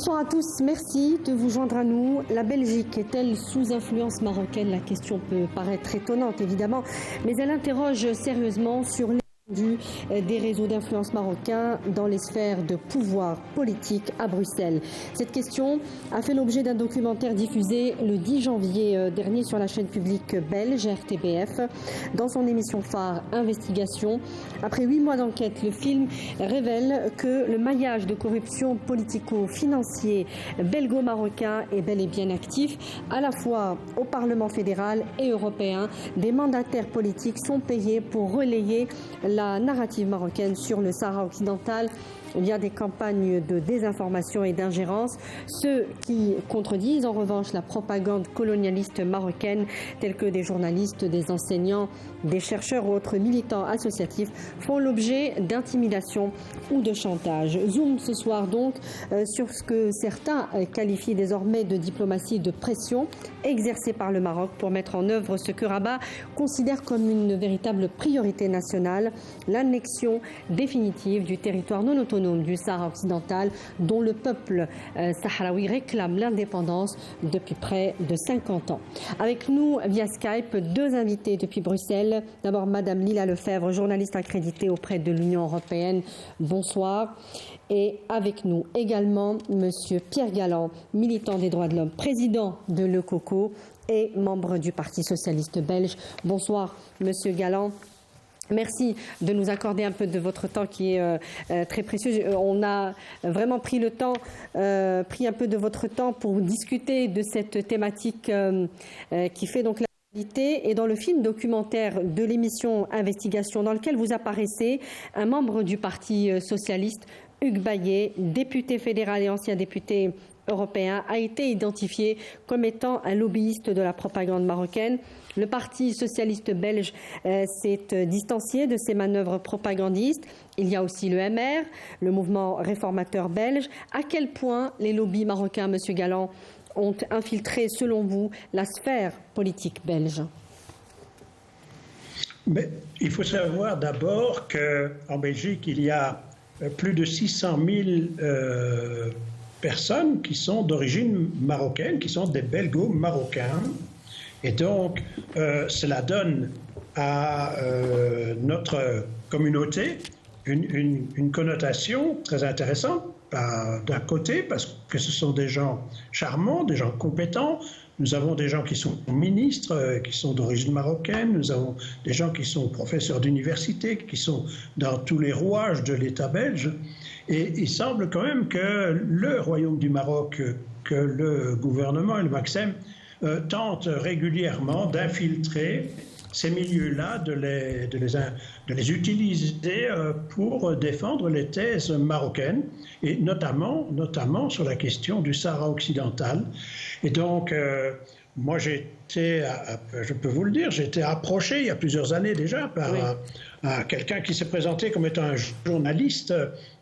Bonsoir à tous, merci de vous joindre à nous. La Belgique est-elle sous influence marocaine? La question peut paraître étonnante évidemment, mais elle interroge sérieusement sur l'étendue des réseaux d'influence marocains dans les sphères de pouvoir politique à Bruxelles. Cette question a fait l'objet d'un documentaire diffusé le 10 janvier dernier sur la chaîne publique belge RTBF dans son émission phare Investigation. Après 8 mois d'enquête, le film révèle que le maillage de corruption politico-financier belgo-marocain est bel et bien actif, à la fois au Parlement fédéral et européen. Des mandataires politiques sont payés pour relayer la narrative marocaine sur le Sahara occidental via des campagnes de désinformation et d'ingérence. Ceux qui contredisent en revanche la propagande colonialiste marocaine, tels que des journalistes, des enseignants, des chercheurs ou autres militants associatifs, font l'objet d'intimidation ou de chantage. Zoom ce soir donc sur ce que certains qualifient désormais de diplomatie de pression exercée par le Maroc pour mettre en œuvre ce que Rabat considère comme une véritable priorité nationale, l'annexion définitive du territoire non autonome du Sahara occidental, dont le peuple sahraoui réclame l'indépendance depuis près de 50 ans. Avec nous via Skype, deux invités depuis Bruxelles. D'abord Madame Lila Lefebvre, journaliste accréditée auprès de l'Union européenne. Bonsoir. Et avec nous également Monsieur Pierre Galland, militant des droits de l'homme, président de Le Coco et membre du Parti socialiste belge. Bonsoir Monsieur Galland. Merci de nous accorder un peu de votre temps qui est très précieux. On a vraiment pris le temps, pris un peu de votre temps pour discuter de cette thématique qui fait donc l'actualité. Et dans le film documentaire de l'émission Investigation, dans lequel vous apparaissez, un membre du Parti socialiste, Hugues Bayet, député fédéral et ancien député européen, a été identifié comme étant un lobbyiste de la propagande marocaine. Le Parti socialiste belge s'est distancié de ces manœuvres propagandistes. Il y a aussi le MR, le mouvement réformateur belge. À quel point les lobbies marocains, Monsieur Galland, ont infiltré, selon vous, la sphère politique belge? Mais il faut savoir d'abord qu'en Belgique, il y a plus de 600 000 personnes qui sont d'origine marocaine, qui sont des belgo-marocains. Et donc, cela donne à notre communauté une connotation très intéressante d'un côté, parce que ce sont des gens charmants, des gens compétents. Nous avons des gens qui sont ministres, qui sont d'origine marocaine. Nous avons des gens qui sont professeurs d'université, qui sont dans tous les rouages de l'État belge. Et il semble quand même que le Royaume du Maroc, que le gouvernement et le Maxem tentent régulièrement d'infiltrer ces milieux-là, de les utiliser pour défendre les thèses marocaines, et notamment sur la question du Sahara occidental. Et donc, moi, je peux vous le dire, j'ai été approché il y a plusieurs années déjà par quelqu'un qui s'est présenté comme étant un journaliste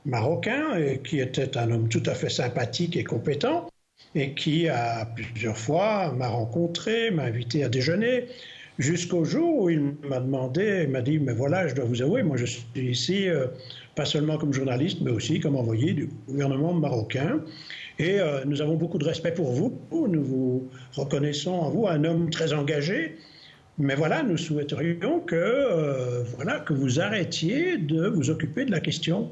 marocain, et qui était un homme tout à fait sympathique et compétent, et qui, à plusieurs fois, m'a rencontré, m'a invité à déjeuner, jusqu'au jour où il m'a dit, mais voilà, je dois vous avouer, moi je suis ici, pas seulement comme journaliste, mais aussi comme envoyé du gouvernement marocain, et nous avons beaucoup de respect pour vous, nous vous reconnaissons en vous un homme très engagé, mais voilà, nous souhaiterions que vous arrêtiez de vous occuper de la question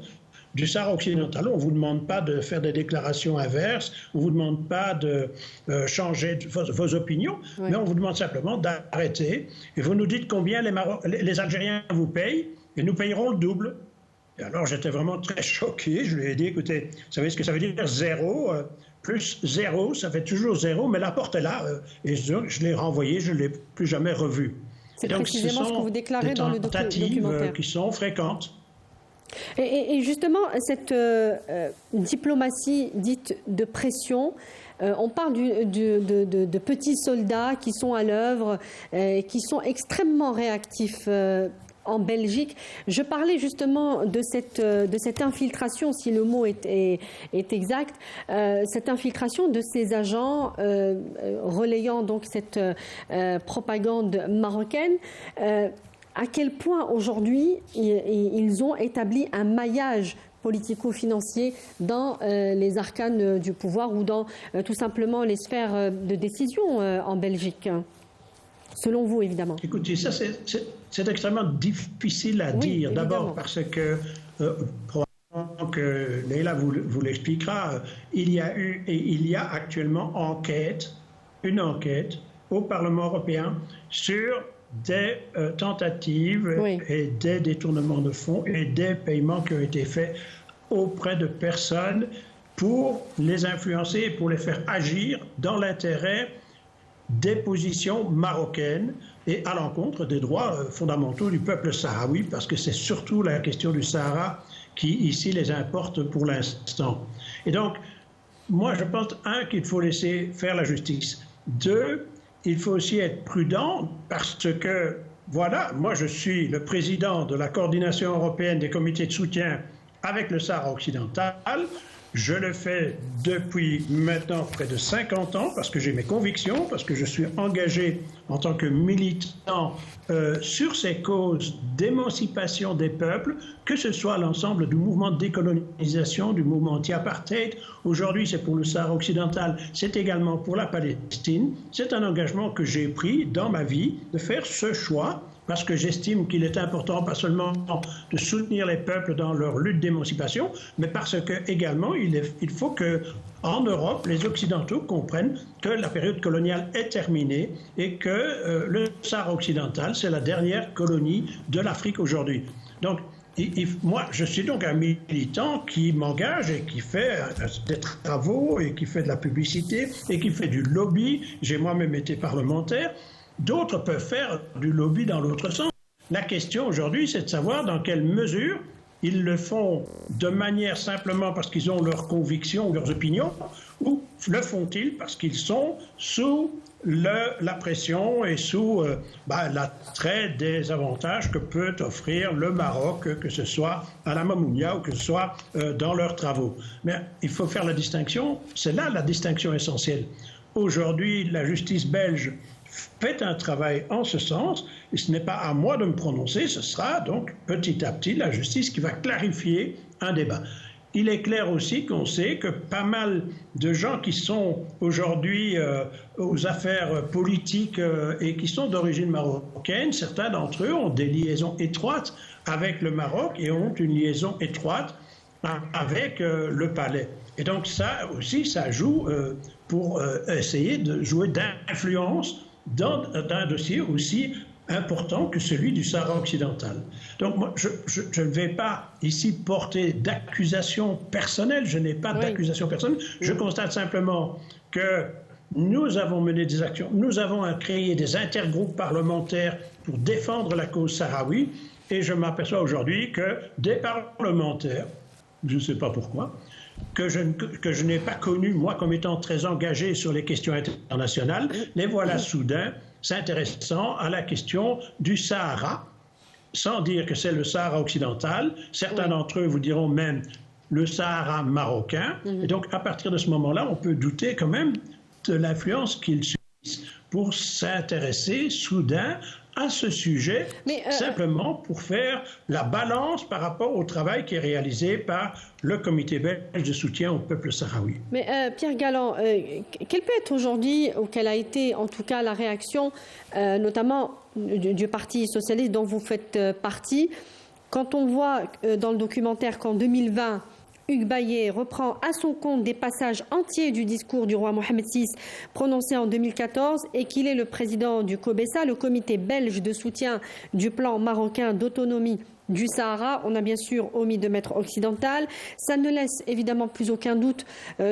du Sahara occidental. On ne vous demande pas de faire des déclarations inverses, on ne vous demande pas de changer vos opinions, oui, mais on vous demande simplement d'arrêter. Et vous nous dites combien les Algériens vous payent, et nous payerons le double. Et alors j'étais vraiment très choqué, je lui ai dit, écoutez, vous savez ce que ça veut dire zéro, plus zéro, ça fait toujours zéro, mais la porte est là, et je l'ai renvoyé, je ne l'ai plus jamais revu. C'est précisément ce que vous déclarez dans le documentaire. Qui sont fréquentes. Et justement, cette diplomatie dite de pression, on parle de petits soldats qui sont à l'œuvre, qui sont extrêmement réactifs en Belgique. Je parlais justement de cette infiltration, si le mot est exact, cette infiltration de ces agents relayant donc cette propagande marocaine. À quel point aujourd'hui ils ont établi un maillage politico-financier dans les arcanes du pouvoir ou dans tout simplement les sphères de décision en Belgique? Selon vous, évidemment. Écoutez, ça c'est extrêmement difficile à dire. D'abord parce que, probablement que Leila vous l'expliquera, il y a eu et il y a actuellement une enquête au Parlement européen sur des tentatives et des détournements de fonds et des paiements qui ont été faits auprès de personnes pour les influencer et pour les faire agir dans l'intérêt des positions marocaines et à l'encontre des droits fondamentaux du peuple sahraoui, parce que c'est surtout la question du Sahara qui, ici, les importe pour l'instant. Et donc, moi, je pense, qu'il faut laisser faire la justice. 2, il faut aussi être prudent parce que, voilà, moi, je suis le président de la coordination européenne des comités de soutien avec le Sahara occidental. Je le fais depuis maintenant près de 50 ans parce que j'ai mes convictions, parce que je suis engagé en tant que militant sur ces causes d'émancipation des peuples, que ce soit l'ensemble du mouvement de décolonisation, du mouvement anti-apartheid. Aujourd'hui, c'est pour le Sahara occidental, c'est également pour la Palestine. C'est un engagement que j'ai pris dans ma vie de faire ce choix, parce que j'estime qu'il est important, pas seulement de soutenir les peuples dans leur lutte d'émancipation, mais parce que également il faut que, en Europe, les Occidentaux comprennent que la période coloniale est terminée et que le Sahara occidental, c'est la dernière colonie de l'Afrique aujourd'hui. Donc, moi, je suis donc un militant qui m'engage et qui fait des travaux et qui fait de la publicité et qui fait du lobby. J'ai moi-même été parlementaire. D'autres peuvent faire du lobby dans l'autre sens. La question aujourd'hui, c'est de savoir dans quelle mesure ils le font de manière simplement parce qu'ils ont leurs convictions ou leurs opinions, ou le font-ils parce qu'ils sont sous la pression et sous l'attrait des avantages que peut offrir le Maroc, que ce soit à la Mamounia ou que ce soit dans leurs travaux. Mais il faut faire la distinction, c'est là la distinction essentielle. Aujourd'hui, la justice belge fait un travail en ce sens, et ce n'est pas à moi de me prononcer, ce sera donc petit à petit la justice qui va clarifier un débat. Il est clair aussi qu'on sait que pas mal de gens qui sont aujourd'hui aux affaires politiques et qui sont d'origine marocaine, certains d'entre eux ont des liaisons étroites avec le Maroc et ont une liaison étroite avec le palais. Et donc ça aussi, ça joue pour essayer de jouer d'influence dans un dossier aussi important que celui du Sahara occidental. Donc moi, je ne vais pas ici porter d'accusation personnelle, je n'ai pas d'accusation personnelle, je constate simplement que nous avons mené des actions, nous avons créé des intergroupes parlementaires pour défendre la cause sahraoui, et je m'aperçois aujourd'hui que des parlementaires, je ne sais pas pourquoi, que je n'ai pas connu, moi, comme étant très engagé sur les questions internationales, les voilà soudain s'intéressant à la question du Sahara, sans dire que c'est le Sahara occidental. Certains d'entre eux vous diront même le Sahara marocain. Et donc, à partir de ce moment-là, on peut douter quand même de l'influence qu'ils subissent pour s'intéresser soudain à ce sujet, simplement pour faire la balance par rapport au travail qui est réalisé par le comité belge de soutien au peuple sahraoui. Mais Pierre Galland, quelle peut être aujourd'hui, ou quelle a été en tout cas la réaction, notamment du Parti socialiste dont vous faites partie, quand on voit dans le documentaire qu'en 2020, Hugues Bayet reprend à son compte des passages entiers du discours du roi Mohamed VI prononcé en 2014 et qu'il est le président du COBESA, le comité belge de soutien du plan marocain d'autonomie du Sahara. On a bien sûr omis de mettre occidental. Ça ne laisse évidemment plus aucun doute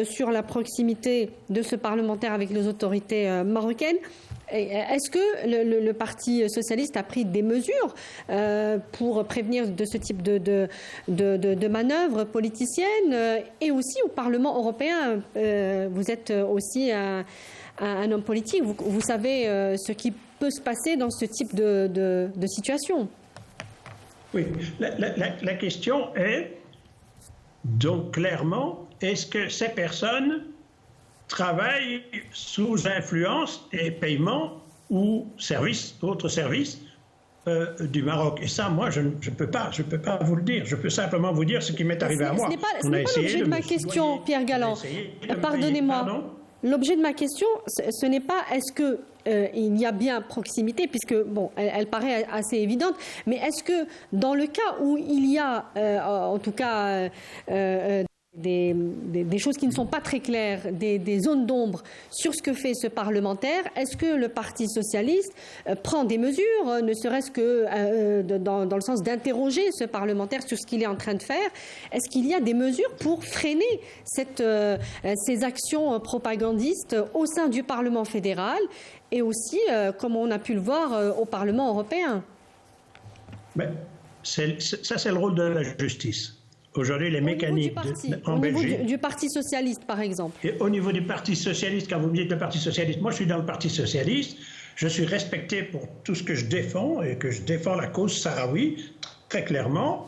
sur la proximité de ce parlementaire avec les autorités marocaines. Est-ce que le Parti socialiste a pris des mesures pour prévenir de ce type de manœuvres politiciennes et aussi au Parlement européen? Vous êtes aussi un homme politique, vous savez ce qui peut se passer dans ce type de situation. Oui, la question est donc clairement, est-ce que ces personnes travaillent sous influence et paiement ou services, autres services du Maroc. Et ça, moi, je ne peux pas vous le dire. Je peux simplement vous dire ce qui m'est arrivé à moi. Ce n'est pas l'objet de ma question, Pierre Galland. Pardonnez-moi. L'objet de ma question, ce n'est pas est-ce que il y a bien proximité, puisque bon, elle paraît assez évidente, mais est-ce que dans le cas où il y a, en tout cas, des choses qui ne sont pas très claires, des zones d'ombre sur ce que fait ce parlementaire, est-ce que le Parti socialiste prend des mesures, ne serait-ce que dans le sens d'interroger ce parlementaire sur ce qu'il est en train de faire? Est-ce qu'il y a des mesures pour freiner ces actions propagandistes au sein du Parlement fédéral et aussi, comme on a pu le voir, au Parlement européen? Mais ça, c'est le rôle de la justice. Aujourd'hui, les mécaniques en Belgique... du Parti socialiste, par exemple. Et au niveau du Parti socialiste, quand vous me dites le Parti socialiste, moi je suis dans le Parti socialiste, je suis respecté pour tout ce que je défends, et que je défends la cause sahraoui, très clairement.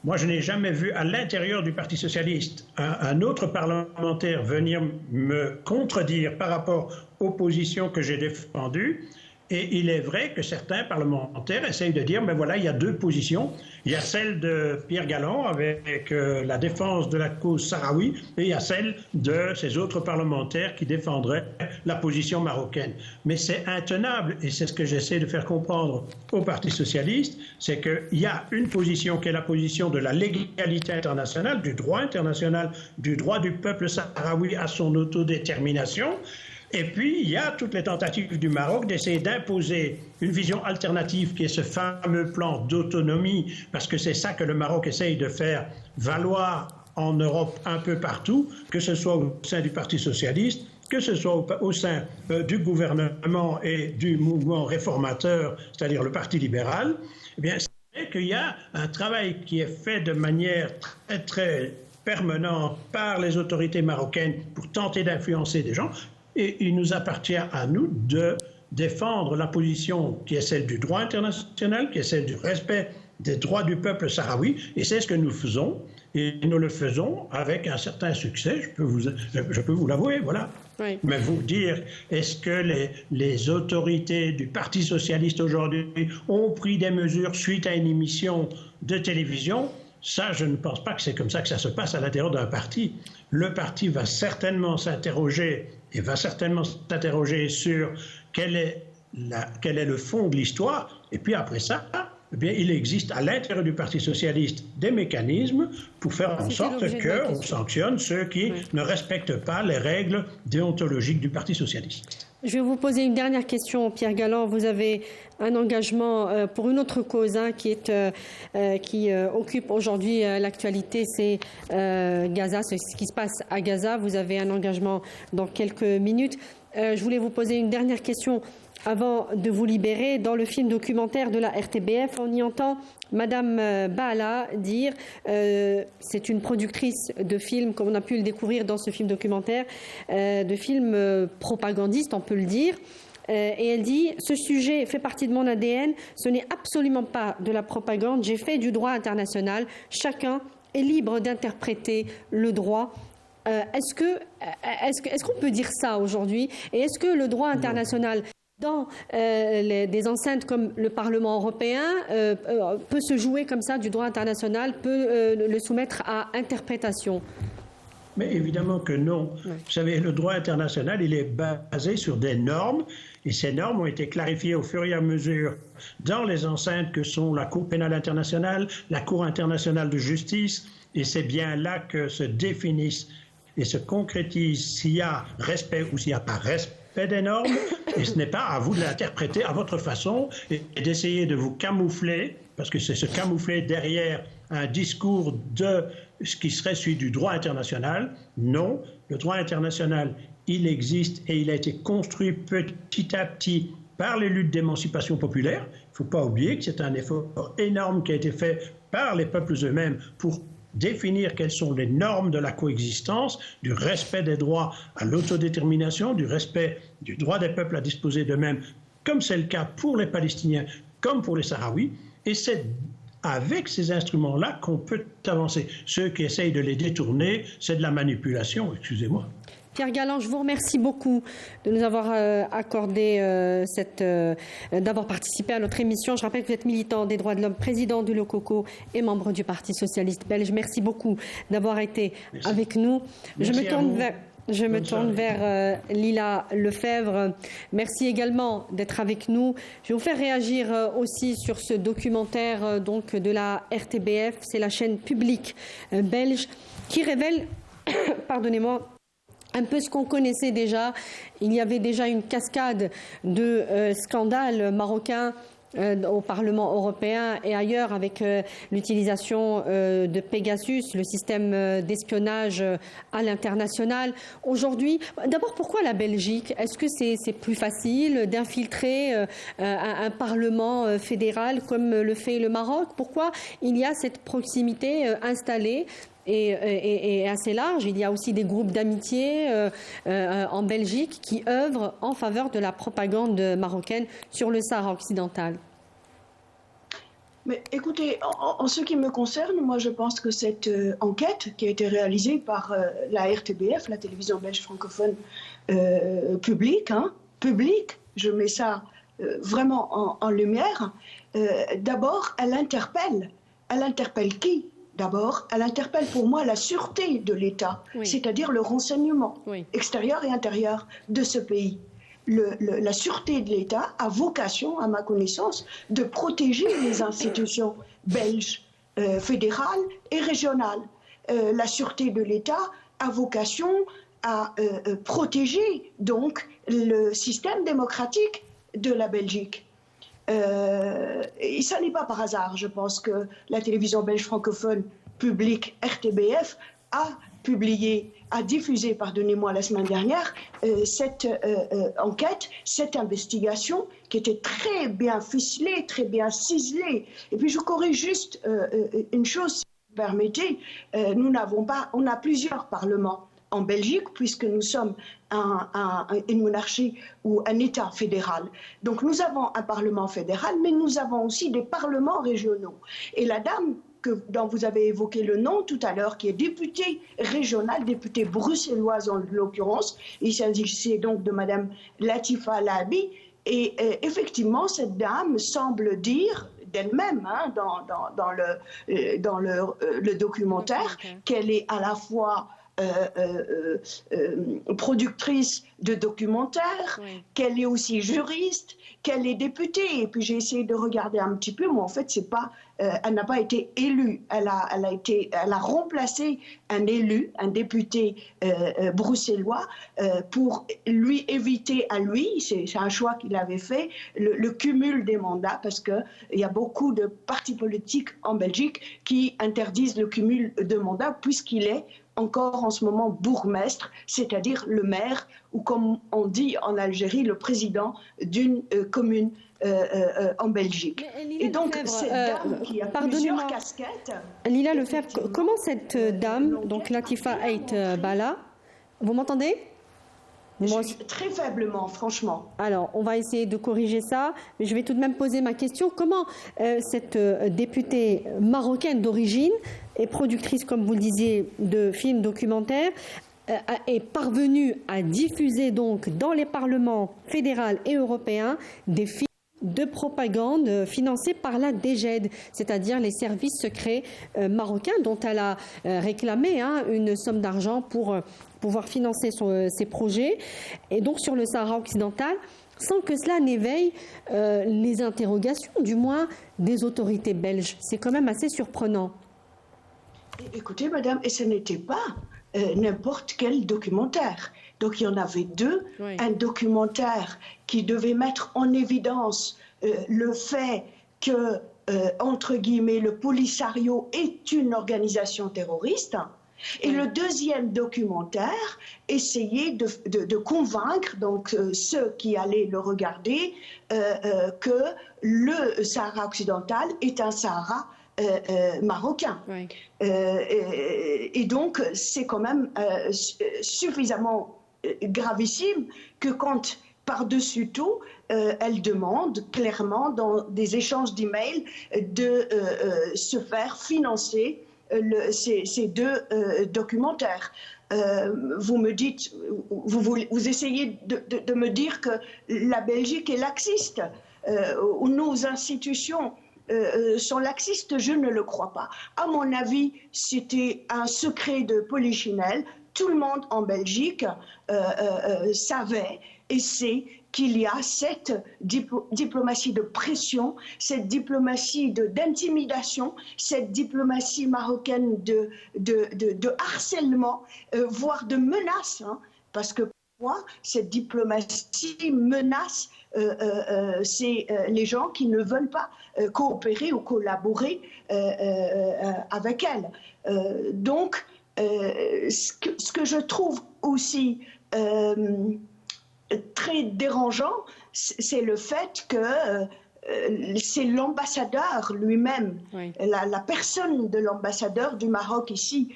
Moi, je n'ai jamais vu à l'intérieur du Parti socialiste un autre parlementaire venir me contredire par rapport aux positions que j'ai défendues. Et il est vrai que certains parlementaires essayent de dire, mais voilà, il y a deux positions. Il y a celle de Pierre Galland avec la défense de la cause sahraoui, et il y a celle de ces autres parlementaires qui défendraient la position marocaine. Mais c'est intenable, et c'est ce que j'essaie de faire comprendre au Parti socialiste, c'est qu'il y a une position qui est la position de la légalité internationale, du droit international, du droit du peuple sahraoui à son autodétermination. Et puis, il y a toutes les tentatives du Maroc d'essayer d'imposer une vision alternative qui est ce fameux plan d'autonomie, parce que c'est ça que le Maroc essaye de faire valoir en Europe un peu partout, que ce soit au sein du Parti socialiste, que ce soit au sein du gouvernement et du mouvement réformateur, c'est-à-dire le Parti libéral. Eh bien, c'est vrai qu'il y a un travail qui est fait de manière très, très permanente par les autorités marocaines pour tenter d'influencer des gens. Et il nous appartient à nous de défendre la position qui est celle du droit international, qui est celle du respect des droits du peuple sahraoui. Et c'est ce que nous faisons. Et nous le faisons avec un certain succès, je peux vous l'avouer, voilà. Oui. Mais vous dire, est-ce que les autorités du Parti socialiste aujourd'hui ont pris des mesures suite à une émission de télévision? Ça, je ne pense pas que c'est comme ça que ça se passe à l'intérieur d'un parti. Le parti va certainement s'interroger sur quel est le fond de l'histoire. Et puis après ça, eh bien, il existe à l'intérieur du Parti socialiste des mécanismes pour faire en sorte qu'on sanctionne ceux qui ne respectent pas les règles déontologiques du Parti socialiste. Je vais vous poser une dernière question, Pierre Galland. Vous avez un engagement pour une autre cause qui occupe aujourd'hui l'actualité, c'est Gaza, ce qui se passe à Gaza. Vous avez un engagement dans quelques minutes. Je voulais vous poser une dernière question avant de vous libérer. Dans le film documentaire de la RTBF, on y entend Madame Baala dire, c'est une productrice de films, comme on a pu le découvrir dans ce film documentaire, de films propagandistes, on peut le dire. Et elle dit, ce sujet fait partie de mon ADN, ce n'est absolument pas de la propagande, j'ai fait du droit international, chacun est libre d'interpréter le droit. Est-ce qu'on peut dire ça aujourd'hui? Et est-ce que le droit international dans des enceintes comme le Parlement européen peut se jouer comme ça du droit international, peut le soumettre à interprétation? Mais évidemment que non. Oui. Vous savez, le droit international, il est basé sur des normes, et ces normes ont été clarifiées au fur et à mesure dans les enceintes que sont la Cour pénale internationale, la Cour internationale de justice, et c'est bien là que se définissent et se concrétisent s'il y a respect ou s'il n'y a pas respect des normes, et ce n'est pas à vous de l'interpréter à votre façon et d'essayer de vous camoufler, parce que c'est se camoufler derrière un discours de ce qui serait celui du droit international. Non, le droit international, il existe et il a été construit petit à petit par les luttes d'émancipation populaire. Il ne faut pas oublier que c'est un effort énorme qui a été fait par les peuples eux-mêmes pour définir quelles sont les normes de la coexistence, du respect des droits à l'autodétermination, du respect du droit des peuples à disposer d'eux-mêmes, comme c'est le cas pour les Palestiniens, comme pour les Sahraouis. Et c'est avec ces instruments-là qu'on peut avancer. Ceux qui essayent de les détourner, c'est de la manipulation, excusez-moi. Pierre Galland, je vous remercie beaucoup de nous avoir accordé d'avoir participé à notre émission. Je rappelle que vous êtes militant des droits de l'homme, président de l'OCOCO et membre du Parti socialiste belge. Merci beaucoup d'avoir été avec nous. Merci Je me tourne vers Lila Lefebvre. Merci également d'être avec nous. Je vais vous faire réagir aussi sur ce documentaire donc de la RTBF. C'est la chaîne publique belge qui révèle, pardonnez-moi, un peu ce qu'on connaissait déjà. Il y avait déjà une cascade de scandales marocains au Parlement européen et ailleurs avec l'utilisation de Pegasus, le système d'espionnage à l'international. Aujourd'hui, d'abord, pourquoi la Belgique? Est-ce que c'est plus facile d'infiltrer un Parlement fédéral comme le fait le Maroc? Pourquoi il y a cette proximité installée et assez large? Il y a aussi des groupes d'amitié en Belgique qui œuvrent en faveur de la propagande marocaine sur le Sahara occidental. Mais écoutez, en ce qui me concerne, moi je pense que cette enquête qui a été réalisée par la RTBF, la télévision belge francophone publique, je mets ça vraiment en lumière, d'abord elle interpelle. Elle interpelle qui? D'abord, elle interpelle pour moi la sûreté de l'État, oui, c'est-à-dire le renseignement, oui, extérieur et intérieur de ce pays. La sûreté de l'État a vocation, à ma connaissance, de protéger les institutions belges, fédérales et régionales. La sûreté de l'État a vocation à protéger donc le système démocratique de la Belgique. Et ça n'est pas par hasard. Je pense que la télévision belge francophone publique RTBF a diffusé, pardonnez-moi, la semaine dernière, cette enquête, cette investigation qui était très bien ficelée, très bien ciselée. Et puis je corrige juste une chose, si vous me permettez. On a plusieurs parlements en Belgique, puisque nous sommes une monarchie ou un État fédéral. Donc nous avons un Parlement fédéral, mais nous avons aussi des parlements régionaux. Et la dame dont vous avez évoqué le nom tout à l'heure, qui est députée régionale, députée bruxelloise en l'occurrence, il s'agissait donc de Madame Latifa Lahabi, et effectivement cette dame semble dire d'elle-même, hein, dans le documentaire, qu'elle est à la fois productrice de documentaires, oui, qu'elle est aussi juriste, qu'elle est députée. Et puis j'ai essayé de regarder un petit peu, mais en fait c'est pas, elle n'a pas été élue. Elle a remplacé un élu, un député bruxellois, pour lui éviter à lui, c'est un choix qu'il avait fait, le cumul des mandats, parce que il y a beaucoup de partis politiques en Belgique qui interdisent le cumul de mandats puisqu'il est encore en ce moment bourgmestre, c'est-à-dire le maire, ou comme on dit en Algérie, le président d'une commune en Belgique. Et donc, cette dame qui a plusieurs casquettes... Lila Lefebvre, comment cette dame, donc Latifa Ait Bala, vous m'entendez? Très faiblement, franchement. Alors, on va essayer de corriger ça, mais je vais tout de même poser ma question. Comment cette députée marocaine d'origine et productrice, comme vous le disiez, de films documentaires, est parvenue à diffuser donc dans les parlements fédéral et européens des films de propagande financés par la DGED, c'est-à-dire les services secrets marocains dont elle a réclamé une somme d'argent pour pouvoir financer ses projets, et donc sur le Sahara occidental, sans que cela n'éveille les interrogations, du moins des autorités belges. C'est quand même assez surprenant. Écoutez, madame, et ce n'était pas n'importe quel documentaire. Donc il y en avait deux. Oui. Un documentaire qui devait mettre en évidence le fait que, entre guillemets, le Polisario est une organisation terroriste. Et le deuxième documentaire essayait de convaincre donc, ceux qui allaient le regarder que le Sahara occidental est un Sahara marocain. Oui. Et donc, c'est quand même suffisamment gravissime que quand, par-dessus tout, elle demande clairement dans des échanges d'emails de se faire financer ces deux documentaires. vous me dites, vous essayez de me dire que la Belgique est laxiste, ou nos institutions sont laxistes. Je ne le crois pas. À mon avis, c'était un secret de polichinelle. Tout le monde en Belgique savait et sait qu'il y a cette diplomatie de pression, cette diplomatie d'intimidation, cette diplomatie marocaine de harcèlement, voire de menace, hein, parce que pour moi, cette diplomatie menace les gens qui ne veulent pas coopérer ou collaborer avec elle. Donc, ce que je trouve aussi très dérangeant, c'est le fait que c'est l'ambassadeur lui-même, oui, la personne de l'ambassadeur du Maroc ici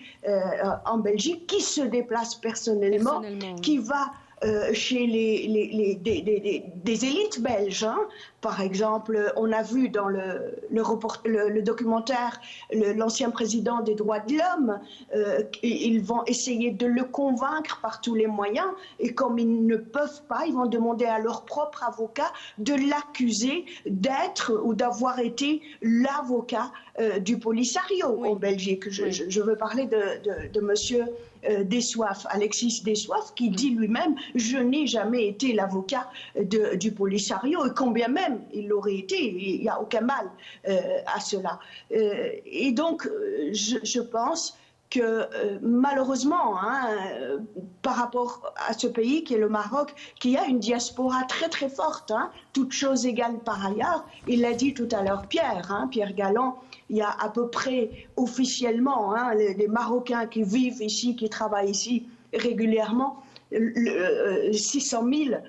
en Belgique, qui se déplace personnellement. Qui va chez des élites belges. Hein. Par exemple, on a vu dans le documentaire l'ancien président des droits de l'homme, ils vont essayer de le convaincre par tous les moyens, et comme ils ne peuvent pas, ils vont demander à leur propre avocat de l'accuser d'être ou d'avoir été l'avocat du Polisario, oui, en Belgique. Je veux parler de monsieur Dessoif, Alexis Dessoif, qui dit lui-même « Je n'ai jamais été l'avocat du Polisario », et combien même il l'aurait été, il n'y a aucun mal à cela. Et donc, je pense que malheureusement, hein, par rapport à ce pays qui est le Maroc, qui a une diaspora très très forte, hein, toutes choses égales par ailleurs, il l'a dit tout à l'heure Pierre, hein, Pierre Galland, il y a à peu près officiellement hein, les Marocains qui vivent ici, qui travaillent ici régulièrement, 600 000,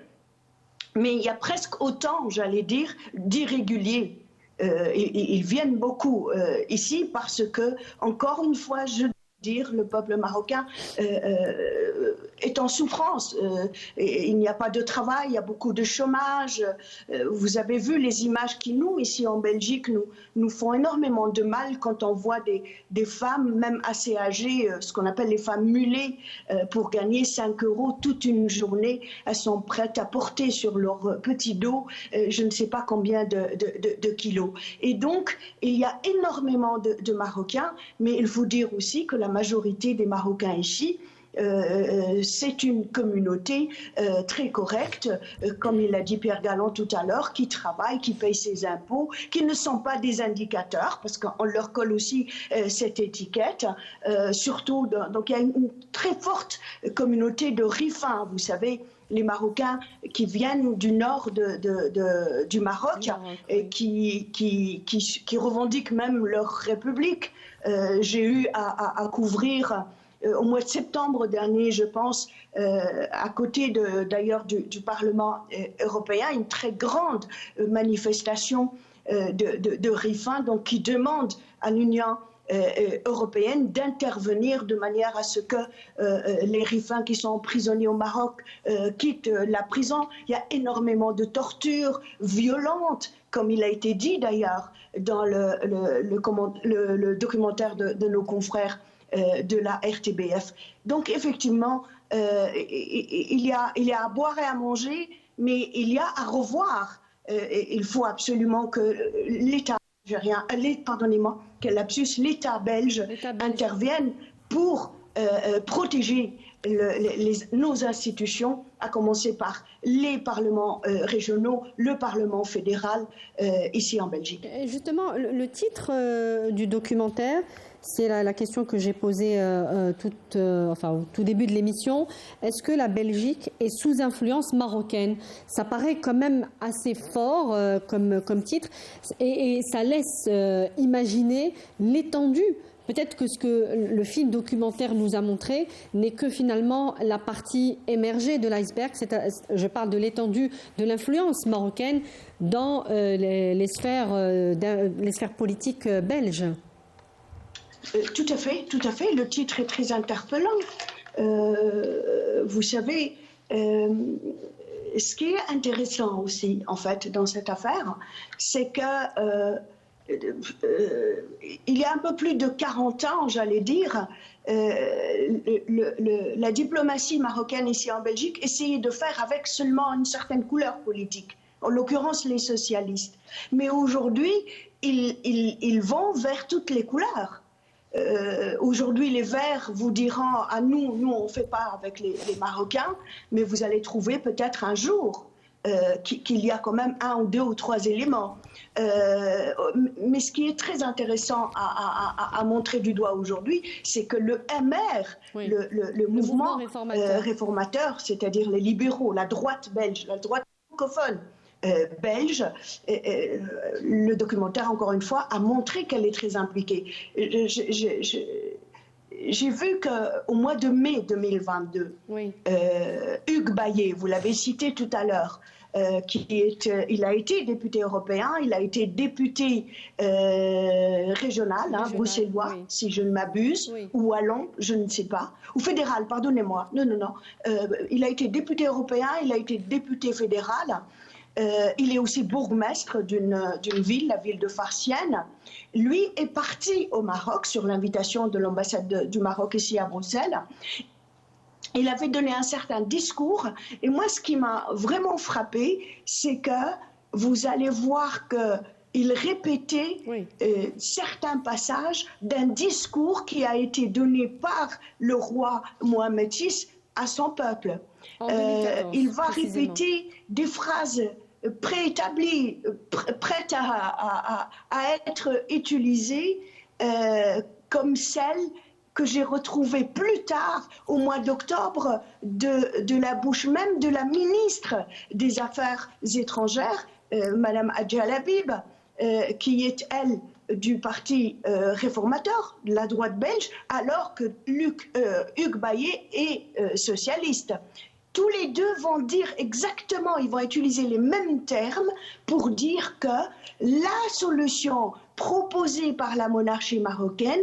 mais il y a presque autant, j'allais dire, d'irréguliers. Ils viennent beaucoup ici parce que, encore une fois, je dire le peuple marocain est en souffrance. Il n'y a pas de travail, il y a beaucoup de chômage. Vous avez vu les images qui, nous, ici en Belgique, nous font énormément de mal quand on voit des femmes, même assez âgées, ce qu'on appelle les femmes mulées, pour gagner 5 € toute une journée. Elles sont prêtes à porter sur leur petit dos je ne sais pas combien de kilos. Et donc, il y a énormément de Marocains, mais il faut dire aussi que la majorité des Marocains ici, c'est une communauté très correcte, comme il a dit Pierre Galland tout à l'heure, qui travaille, qui paye ses impôts, qui ne sont pas des indicateurs, parce qu'on leur colle aussi cette étiquette. Surtout, donc il y a une très forte communauté de rifins, vous savez, les Marocains qui viennent du nord du Maroc et qui revendiquent même leur république. J'ai eu à couvrir au mois de septembre dernier, je pense, à côté d'ailleurs du Parlement européen, une très grande manifestation de rifins, donc qui demandent à l'Union européenne d'intervenir de manière à ce que les rifins qui sont prisonniers au Maroc quittent la prison. Il y a énormément de tortures violentes, comme il a été dit d'ailleurs dans le documentaire de nos confrères de la RTBF. Donc effectivement, il y a à boire et à manger, mais il y a à revoir. Il faut absolument que l'État pardonnez-moi, quel lapsus, l'État belge intervienne pour protéger nos institutions, à commencer par les parlements régionaux, le Parlement fédéral ici en Belgique. Et justement, le titre du documentaire, c'est la question que j'ai posée au tout début de l'émission. Est-ce que la Belgique est sous influence marocaine? Ça paraît quand même assez fort comme titre et ça laisse imaginer l'étendue. Peut-être que ce que le film documentaire nous a montré n'est que finalement la partie émergée de l'iceberg. Je parle de l'étendue de l'influence marocaine dans les sphères politiques belges. Tout à fait. Le titre est très interpellant. Vous savez, ce qui est intéressant aussi, en fait, dans cette affaire, c'est que il y a un peu plus de 40 ans, j'allais dire, la diplomatie marocaine ici en Belgique essayait de faire avec seulement une certaine couleur politique, en l'occurrence les socialistes. Mais aujourd'hui, ils vont vers toutes les couleurs. Aujourd'hui, les Verts vous diront « Ah, nous on ne fait pas avec les Marocains », mais vous allez trouver peut-être un jour qu'il y a quand même un ou deux ou trois éléments. Mais ce qui est très intéressant à montrer du doigt aujourd'hui, c'est que le MR, oui, le mouvement réformateur, c'est-à-dire les libéraux, la droite belge, la droite francophone belge, le documentaire, encore une fois, a montré qu'elle est très impliquée. J'ai vu qu'au mois de mai 2022, oui, Hugues Bayet, vous l'avez cité tout à l'heure, il a été député européen, il a été député régional, bruxellois, oui, si je ne m'abuse, oui, ou wallon, je ne sais pas, ou fédéral, pardonnez-moi, non. Il a été député européen, il a été député fédéral. Il est aussi bourgmestre d'une ville, la ville de Farciennes. Lui est parti au Maroc sur l'invitation de l'ambassade du Maroc ici à Bruxelles. Il avait donné un certain discours. Et moi, ce qui m'a vraiment frappé, c'est que vous allez voir qu'il répétait, oui, certains passages d'un discours qui a été donné par le roi Mohamed VI à son peuple. Il va répéter des phrases préétablies, prêtes à être utilisées comme celles que j'ai retrouvées plus tard, au mois d'octobre, de la bouche même de la ministre des Affaires étrangères, Madame Adjal Habib, qui est, elle, du parti réformateur, de la droite belge, alors que Hugues Bayet est socialiste. Tous les deux vont dire exactement, ils vont utiliser les mêmes termes pour dire que la solution proposée par la monarchie marocaine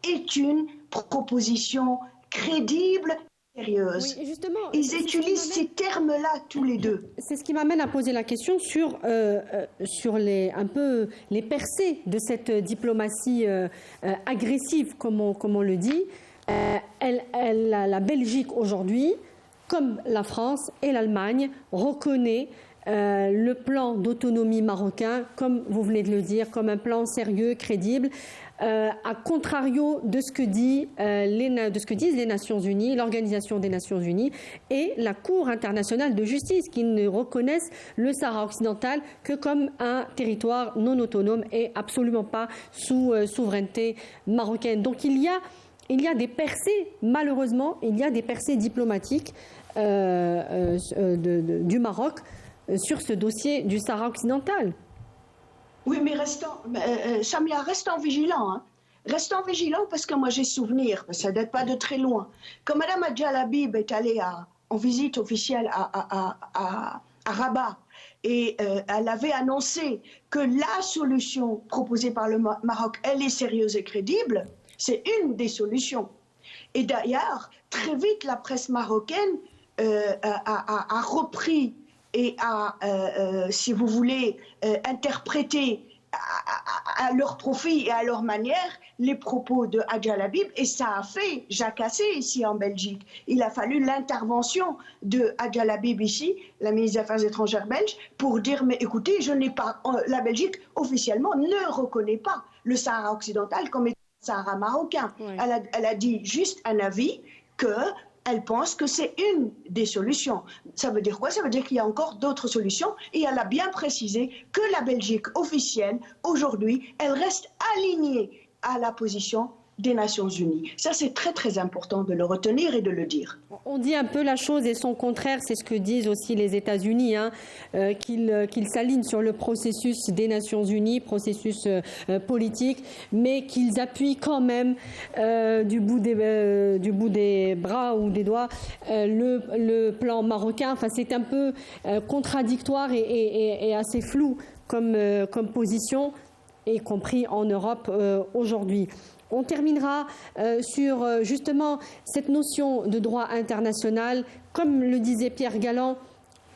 est une proposition crédible, sérieuse. Oui, justement, ils utilisent ces termes-là tous les deux. C'est ce qui m'amène à poser la question sur les percées de cette diplomatie agressive, comme on le dit. La Belgique aujourd'hui, comme la France et l'Allemagne, reconnaît le plan d'autonomie marocain, comme vous venez de le dire, comme un plan sérieux, crédible, à contrario de ce que disent les Nations Unies, l'Organisation des Nations Unies et la Cour internationale de justice, qui ne reconnaissent le Sahara occidental que comme un territoire non autonome et absolument pas sous souveraineté marocaine. Donc il y a des percées, malheureusement, il y a des percées diplomatiques du Maroc sur ce dossier du Sahara occidental. Oui, mais Samia, restons vigilants. Hein. Restons vigilants parce que moi j'ai souvenir, ça ne date pas de très loin, quand Mme Adjal Habib est allée en visite officielle à Rabat et elle avait annoncé que la solution proposée par le Maroc, elle est sérieuse et crédible, c'est une des solutions. Et d'ailleurs, très vite, la presse marocaine a repris et si vous voulez, interpréter à leur profit et à leur manière les propos de Adjal Habib, et ça a fait jacasser ici en Belgique. Il a fallu l'intervention de Adjal Habib ici, la ministre des Affaires étrangères belge, pour dire mais écoutez, la Belgique officiellement ne reconnaît pas le Sahara occidental comme étant le Sahara marocain. Oui. Elle a dit juste un avis qu'elle pense que c'est une des solutions. Ça veut dire quoi? Ça veut dire qu'il y a encore d'autres solutions, et elle a bien précisé que la Belgique officielle, aujourd'hui, elle reste alignée à la position des Nations Unies. Ça, c'est très, très important de le retenir et de le dire. On dit un peu la chose et son contraire, c'est ce que disent aussi les États-Unis, qu'ils s'alignent sur le processus des Nations Unies, processus politique, mais qu'ils appuient quand même du bout des bras ou des doigts le plan marocain. Enfin, c'est un peu contradictoire et assez flou comme position, y compris en Europe aujourd'hui. On terminera sur justement cette notion de droit international. Comme le disait Pierre Galland,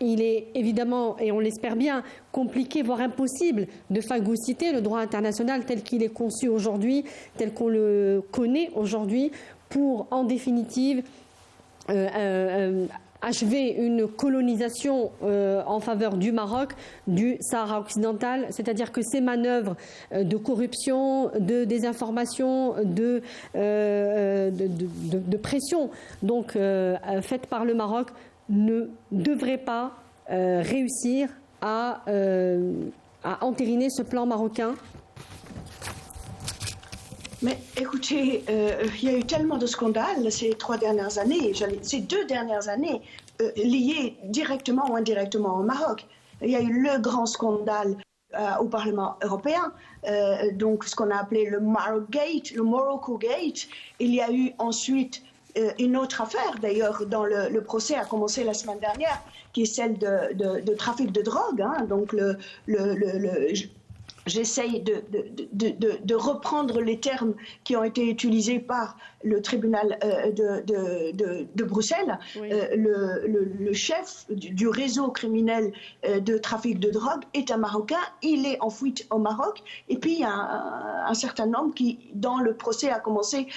il est évidemment, et on l'espère bien, compliqué, voire impossible de phagocyter le droit international tel qu'il est conçu aujourd'hui, tel qu'on le connaît aujourd'hui, pour en définitive achever une colonisation en faveur du Maroc, du Sahara occidental, c'est-à-dire que ces manœuvres de corruption, de désinformation, de pression donc faites par le Maroc ne devraient pas réussir à entériner ce plan marocain. Mais écoutez, il y a eu tellement de scandales ces 2 dernières années, liés directement ou indirectement au Maroc. Il y a eu le grand scandale au Parlement européen, donc ce qu'on a appelé le Marocgate, le Morocco Gate. Il y a eu ensuite une autre affaire, d'ailleurs, dont le procès a commencé la semaine dernière, qui est celle de trafic de drogue. Hein, donc j'essaye de reprendre les termes qui ont été utilisés par le tribunal de Bruxelles. Oui. Le chef du réseau criminel de trafic de drogue est un Marocain. Il est en fuite au Maroc. Et puis, il y a un certain homme dont le procès a commencé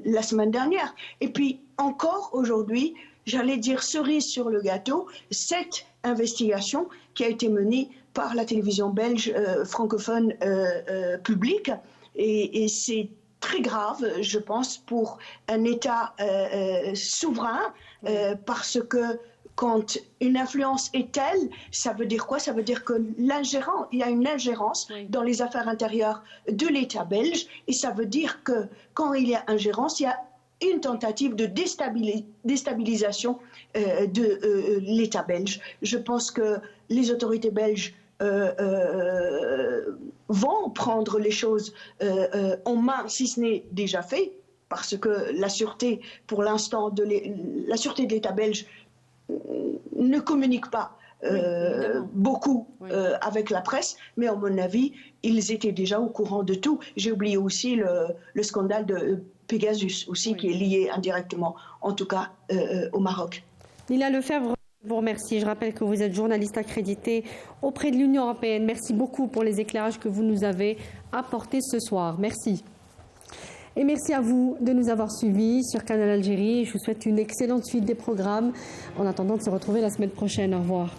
la semaine dernière. Et puis, encore aujourd'hui, j'allais dire cerise sur le gâteau, cette investigation qui a été menée par la télévision belge francophone publique. Et c'est très grave, je pense, pour un État souverain, parce que quand une influence est telle, ça veut dire quoi? Ça veut dire que il y a une ingérence dans les affaires intérieures de l'État belge, et ça veut dire que quand il y a ingérence, il y a une tentative de déstabilisation de l'État belge. Je pense que les autorités belges vont prendre les choses en main, si ce n'est déjà fait, parce que la sûreté, pour l'instant, la sûreté de l'État belge ne communique pas beaucoup avec la presse, mais à mon avis, ils étaient déjà au courant de tout. J'ai oublié aussi le scandale de Pegasus aussi, qui est lié indirectement, en tout cas, au Maroc. Lila Lefebvre, je vous remercie. Je rappelle que vous êtes journaliste accrédité auprès de l'Union européenne. Merci beaucoup pour les éclairages que vous nous avez apportés ce soir. Merci. Et merci à vous de nous avoir suivis sur Canal Algérie. Je vous souhaite une excellente suite des programmes en attendant de se retrouver la semaine prochaine. Au revoir.